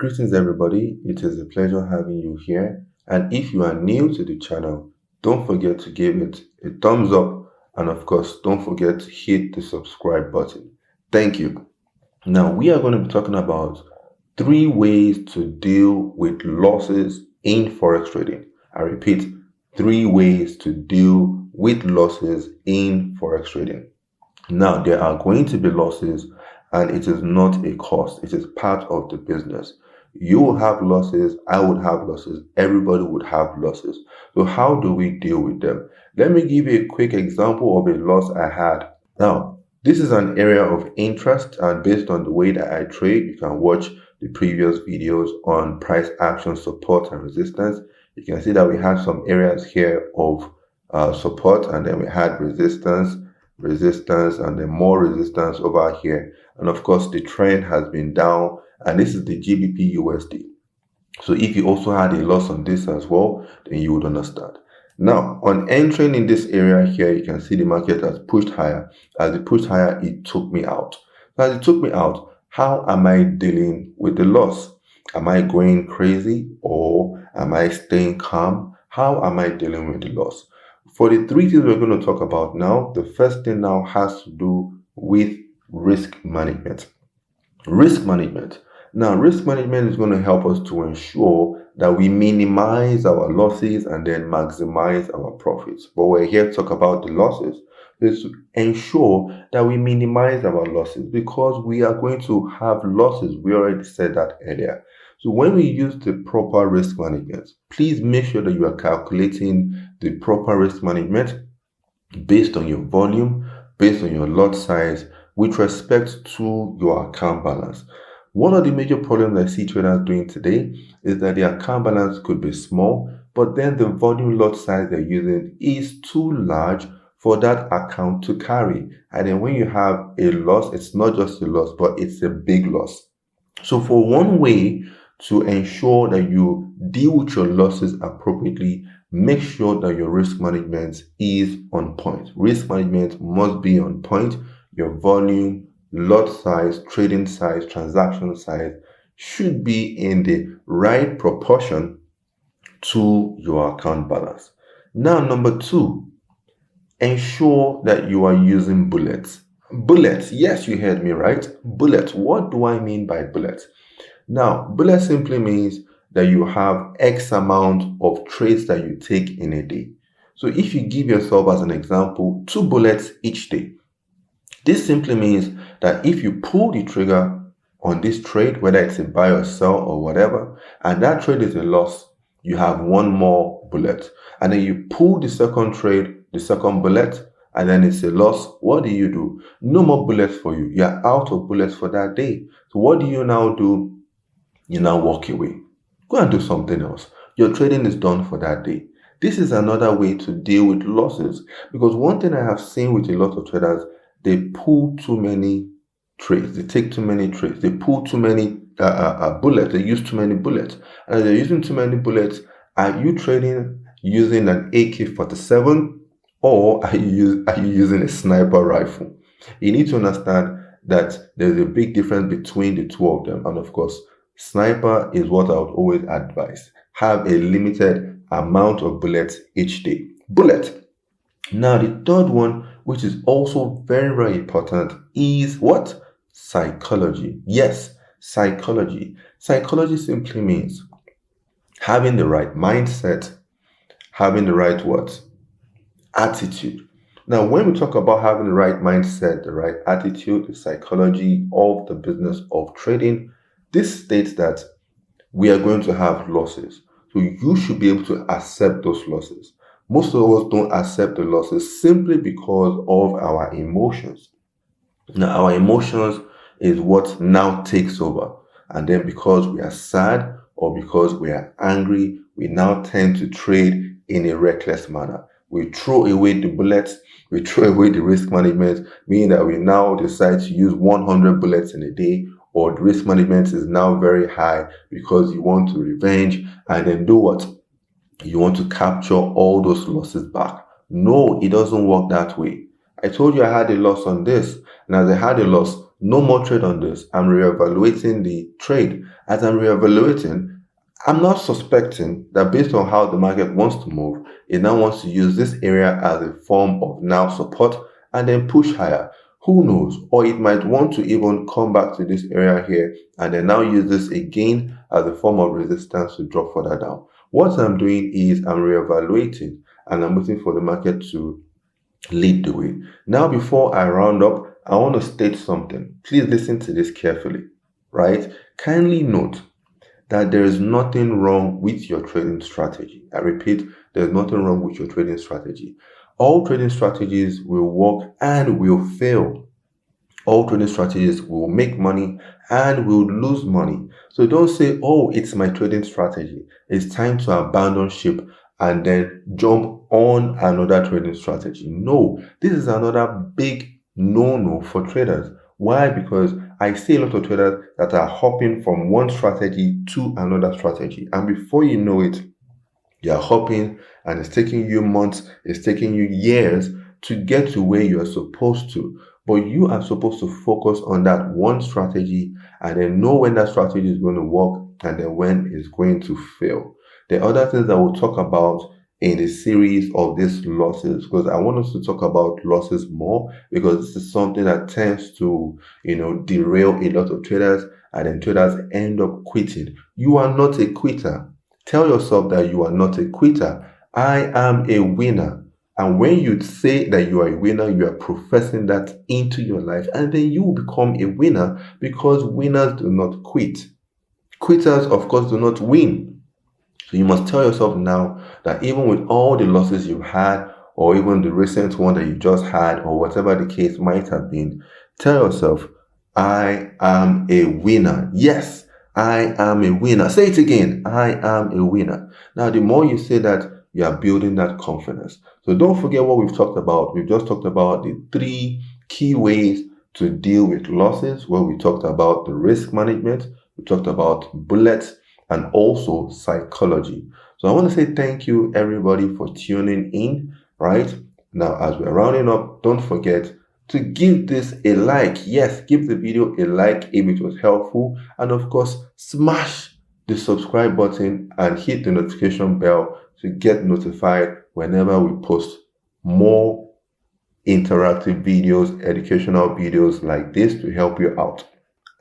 Greetings everybody, it is a pleasure having you here, and if you are new to the channel, don't forget to give it a thumbs up, and of course don't forget to hit the subscribe button. Thank you. Now we are going to be talking about 3 ways to deal with losses in forex trading. I repeat, 3 ways to deal with losses in forex trading. Now there are going to be losses, and it is not a cost, it is part of the business. You will have losses, I would have losses, everybody would have losses. So how do we deal with them? Let me give you a quick example of a loss I had. Now, this is an area of interest, and based on the way that I trade, you can watch the previous videos on price action, support and resistance. You can see that we had some areas here of support, and then we had resistance, and then more resistance over here. And of course, the trend has been down, and this is the GBP USD. So if you also had a loss on this as well, then you would understand. Now, on entering in this area here, you can see the market has pushed higher. As it pushed higher, it took me out. As it took me out, how am I dealing with the loss? Am I going crazy, or am I staying calm? How am I dealing with the loss? For the 3 things we're going to talk about now, the first thing now has to do with risk management. Risk management. Now, risk management is going to help us to ensure that we minimize our losses and then maximize our profits. But we're here to talk about the losses. Is to ensure that we minimize our losses, because we are going to have losses. We already said that earlier. So when we use the proper risk management, please make sure that you are calculating the proper risk management based on your volume, based on your lot size, with respect to your account balance. One of the major problems I see traders doing today is that their account balance could be small, but then the volume lot size they're using is too large for that account to carry. And then when you have a loss, it's not just a loss, but it's a big loss. So for one way to ensure that you deal with your losses appropriately, make sure that your risk management is on point. Risk management must be on point. Your volume, lot size, trading size, transaction size should be in the right proportion to your account balance. Now, number 2, ensure that you are using bullets. Bullets, yes, you heard me right. Bullets. What do I mean by bullets? Now, bullet simply means that you have X amount of trades that you take in a day. So if you give yourself, as an example, 2 bullets each day, this simply means that if you pull the trigger on this trade, whether it's a buy or sell or whatever, and that trade is a loss, you have 1 more bullet. And then you pull the second trade, the second bullet, and then it's a loss. What do? No more bullets for you. You're out of bullets for that day. So what do you now do? You now walk away. Go and do something else. Your trading is done for that day. This is another way to deal with losses, because one thing I have seen with a lot of traders, they pull too many trades. They take too many trades. They pull too many bullets. They use too many bullets. And as they're using too many bullets, are you trading using an AK-47, or are you using a sniper rifle? You need to understand that there's a big difference between the 2 of them. And of course, sniper is what I would always advise. Have a limited amount of bullets each day. Bullet. Now, the 3rd one, which is also very, very important, is what? Psychology. Yes, psychology. Psychology simply means having the right mindset, having the right what? Attitude. Now, when we talk about having the right mindset, the right attitude, the psychology of the business of trading, this states that we are going to have losses. So you should be able to accept those losses. Most of us don't accept the losses simply because of our emotions. Now, our emotions is what now takes over. And then because we are sad or because we are angry, we now tend to trade in a reckless manner. We throw away the bullets, we throw away the risk management, meaning that we now decide to use 100 bullets in a day, or the risk management is now very high because you want to revenge and then do what? You want to capture all those losses back. No, it doesn't work that way. I told you I had a loss on this, and as I had a loss, no more trade on this. I'm reevaluating the trade. As I'm reevaluating, I'm not suspecting that based on how the market wants to move, it now wants to use this area as a form of now support and then push higher. Who knows? Or it might want to even come back to this area here and then now use this again as a form of resistance to drop further down. What I'm doing is I'm reevaluating and I'm waiting for the market to lead the way. Now, before I round up, I want to state something. Please listen to this carefully, right? Kindly note that there is nothing wrong with your trading strategy. I repeat, there's nothing wrong with your trading strategy. All trading strategies will work and will fail. All trading strategies will make money and will lose money. So don't say, oh, it's my trading strategy. It's time to abandon ship and then jump on another trading strategy. No, this is another big no-no for traders. Why? Because I see a lot of traders that are hopping from one strategy to another strategy. And before you know it, you're hopping and it's taking you months, it's taking you years to get to where you're supposed to. But you are supposed to focus on that one strategy and then know when that strategy is going to work and then when it's going to fail. The other things that we'll talk about in the series of these losses, because I want us to talk about losses more, because this is something that tends to, derail a lot of traders, and then traders end up quitting. You are not a quitter. Tell yourself that you are not a quitter. I am a winner. And when you say that you are a winner, you are professing that into your life, and then you will become a winner, because winners do not quit. Quitters, of course, do not win. So you must tell yourself now that even with all the losses you've had, or even the recent one that you just had, or whatever the case might have been, tell yourself, I am a winner. Yes, I am a winner. Say it again. I am a winner. Now, the more you say that, you are building that confidence. So don't forget what we've talked about. We've just talked about the 3 key ways to deal with losses, where we talked about the risk management, we talked about bullets, and also psychology. So I want to say thank you, everybody, for tuning in, right? Now, as we're rounding up, don't forget to give this a like. Yes, give the video a like if it was helpful. And of course, smash the subscribe button and hit the notification bell to get notified whenever we post more interactive videos, educational videos like this to help you out.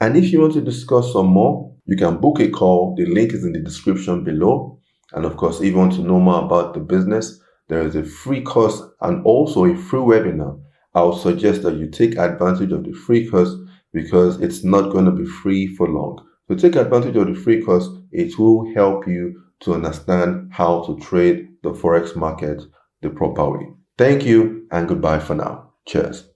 And if you want to discuss some more, you can book a call. The link is in the description below. And of course, if you want to know more about the business, there is a free course and also a free webinar. I would suggest that you take advantage of the free course, because it's not going to be free for long. So take advantage of the free course. It will help you to understand how to trade the Forex market the proper way. Thank you and goodbye for now. Cheers.